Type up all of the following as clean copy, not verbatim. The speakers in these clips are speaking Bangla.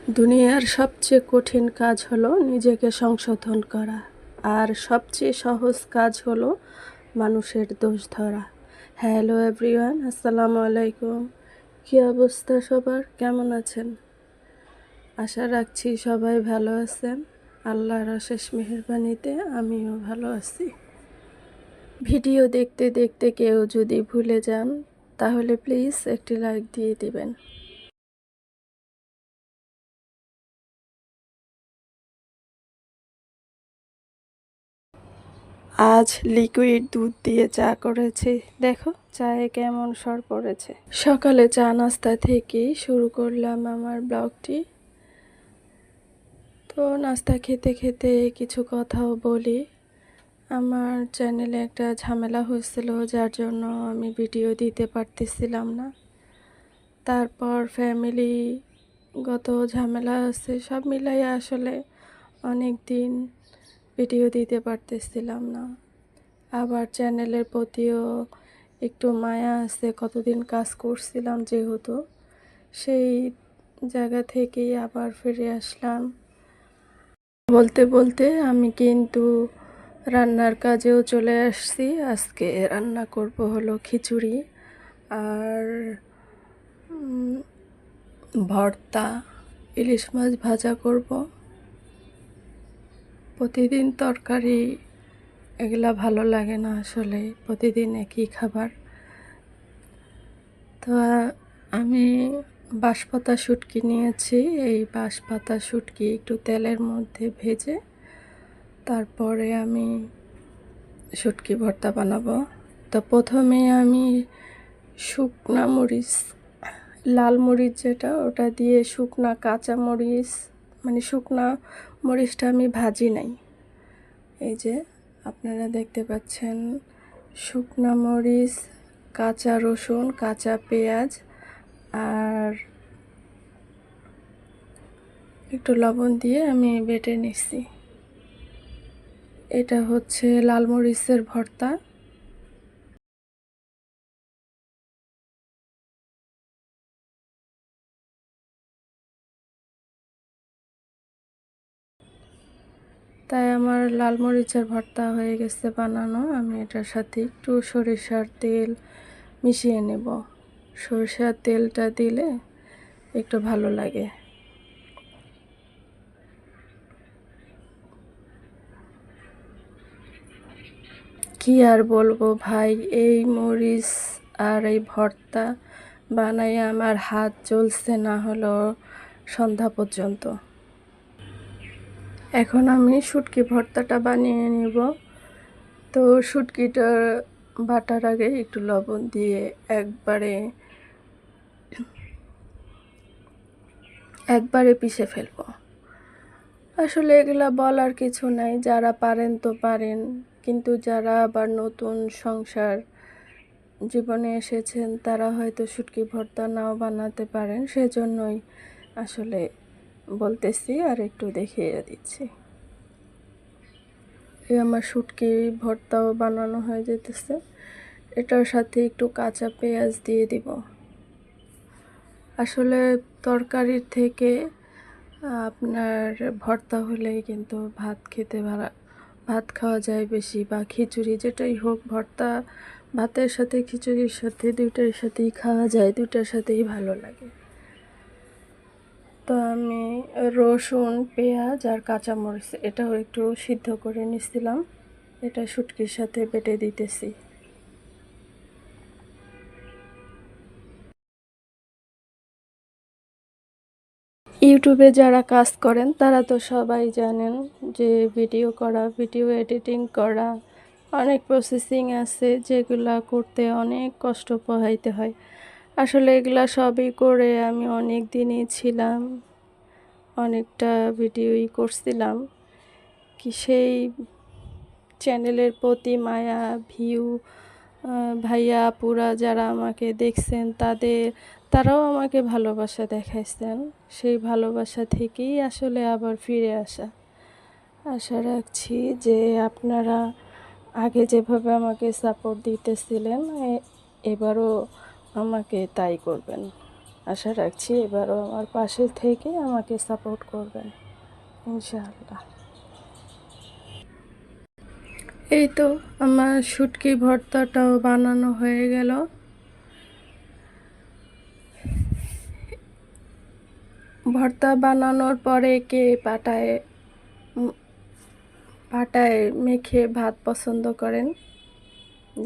দুনিয়ার সবচেয়ে কঠিন কাজ হলো নিজেকে সংশোধন করা, আর সবচেয়ে সহজ কাজ হলো মানুষের দোষ ধরা। হ্যালো এভরিওয়ান, আসসালামু আলাইকুম। কী অবস্থা সবার, কেমন আছেন? আশা রাখছি সবাই ভালো আছেন। আল্লাহর অশেষ মেহেরবানিতে আমিও ভালো আছি। ভিডিও দেখতে দেখতে কেউ যদি ভুলে যান তাহলে প্লিজ একটি লাইক দিয়ে দিবেন। আজ লিকুইড দুধ দিয়ে চা করেছি, দেখো চায়ে কেমন সর পড়েছে। সকালে চা নাস্তা থেকেই শুরু করলাম আমার ব্লগটি। তো নাস্তা খেতে খেতে কিছু কথাও বলি। আমার চ্যানেলে একটা ঝামেলা হয়েছিল, যার জন্য আমি ভিডিও দিতে পারতেছিলাম না। তারপর ফ্যামিলিগত ঝামেলা আছে, সব মিলাই আসলে অনেক দিন ভিডিও দিতে পারতেছিলাম না। আবার চ্যানেলের প্রতিও একটু মায়া আছে, কতদিন কাজ করছিলাম যেহেতু, সেই জায়গা থেকেই আবার ফিরে আসলাম। বলতে বলতে আমি কিন্তু রান্নার কাজেও চলে আসছি। আজকে রান্না করব হলো খিচুড়ি আর ভর্তা, ইলিশ মাছ ভাজা করব। প্রতিদিন তরকারি এগুলা ভালো লাগে না, আসলে প্রতিদিন একই খাবার। তো আমি বাঁশপাতা শুটকি নিয়েছি। এই বাঁশপাতা শুটকি একটু তেলের মধ্যে ভেজে তারপরে আমি শুটকি ভর্তা বানাবো। তো প্রথমে আমি শুকনা মরিচ, লাল মরিচ যেটা, ওটা দিয়ে শুকনা কাঁচা মরিচ, মানে শুকনা মরিচটা আমি ভাজি নাই। এই যে আপনারা দেখতে পাচ্ছেন, শুকনা মরিচ, কাঁচা রসুন, কাঁচা পেঁয়াজ আর একটু লবণ দিয়ে আমি বেটে নিচ্ছি। এটা হচ্ছে লাল মরিচের ভর্তা। তাই আমার লাল মরিচের ভর্তা হয়ে গেছে বানানো। আমি এটার সাথে একটু সরিষার তেল মিশিয়ে নেব। সরিষার তেলটা দিলে একটু ভালো লাগে। কি আর বলবো ভাই, এই মরিচ আর এই ভর্তা বানাই আমার হাত জ্বলছে না হলো সন্ধ্যা পর্যন্ত। এখন আমি শুটকি ভর্তাটা বানিয়ে নিব। তো শুটকিটা বাটার আগে একটু লবণ দিয়ে একবারে পিষে ফেলবো। আসলে এগুলা বলার কিছু নাই, যারা পারেন তো পারেন, কিন্তু যারা আবার নতুন সংসার জীবনে এসেছেন তারা হয়তো শুটকি ভর্তা নাও বানাতে পারেন। সেজন্যই আসলে বলতেছি আর একটু দেখিয়ে দিচ্ছি। এই আমার শুটকি ভর্তাও বানানো হয়ে যেতেছে। এটার সাথে একটু কাঁচা পেঁয়াজ দিয়ে দিব। আসলে তরকারির থেকে আপনার ভর্তা হলেই কিন্তু ভাত খাওয়া যায় বেশি, বা খিচুড়ি যেটাই হোক, ভর্তা ভাতের সাথে খিচুড়ির সাথে দুইটার সাথেই খাওয়া যায়, দুইটার সাথেই ভালো লাগে। তো আমি রসুন, পেঁয়াজ আর কাঁচামরিচ এটাও একটু সিদ্ধ করে নিছিলাম, এটা শুটকির সাথে বেটে দিতেছি। ইউটিউবে যারা কাজ করেন তারা তো সবাই জানেন যে ভিডিও এডিটিং করা অনেক প্রসেসিং আছে, যেগুলা করতে অনেক কষ্ট পোহাইতে হয়। আসলে এগুলা সবই করে আমি অনেক দিনই ছিলাম, অনেকটা ভিডিওই করছিলাম। কি সেই চ্যানেলের প্রতি মায়া, ভিউ, ভাইয়া আপুরা যারা আমাকে দেখছেন তারাও আমাকে ভালোবাসা দেখাইছেন। সেই ভালোবাসা থেকেই আসলে আবার ফিরে আসা। আশা রাখছি যে আপনারা আগে যেভাবে আমাকে সাপোর্ট দিতেছিলেন এবারও আমাকে তাই করবেন। আশা রাখছি এবারও আমার পাশে থেকে আমাকে সাপোর্ট করবেন ইনশাআল্লাহ। এই তো আমার শুটকি ভর্তাটাও বানানো হয়ে গেল। ভর্তা বানানোর পরে কে পাটায় মেখে ভাত পছন্দ করেন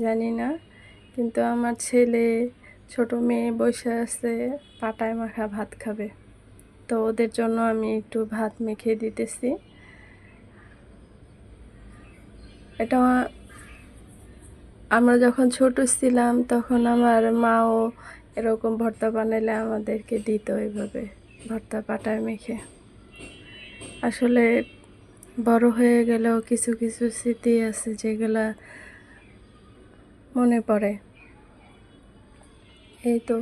জানি না, কিন্তু আমার ছেলে ছোট মেয়ে বসে আছে পাটায় মাখা ভাত খাবে, তো ওদের জন্য আমি একটু ভাত মেখে দিতেছি। এটা আমরা যখন ছোট ছিলাম তখন আমার মাও এরকম ভর্তা বানাইলে আমাদেরকে দিত এইভাবে ভর্তা পাটায় মেখে। আসলে বড় হয়ে গেলেও কিছু কিছু স্মৃতি আছে যেগুলা মনে পড়ে। এই তো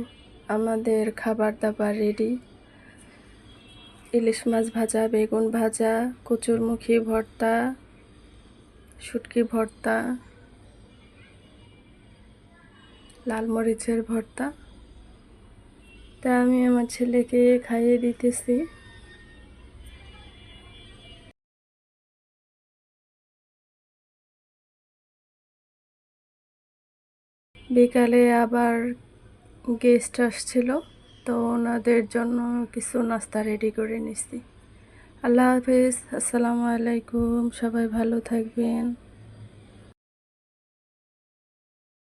আমাদের খাবার দাবার রেডি। ইলিশ মাছ ভাজা, বেগুন ভাজা, কচুরমুখী ভর্তা, শুটকি ভর্তা, লাল মরিচের ভর্তা। তা আমি আমার ছেলেকে খাইয়ে দিতেছি। বিকালে আবার গেস্ট আসছিল, তো ওনাদের জন্য কিছু নাস্তা রেডি করে নিছি। আল্লাহ হাফেজ, আসসালামু আলাইকুম, সবাই ভালো থাকবেন।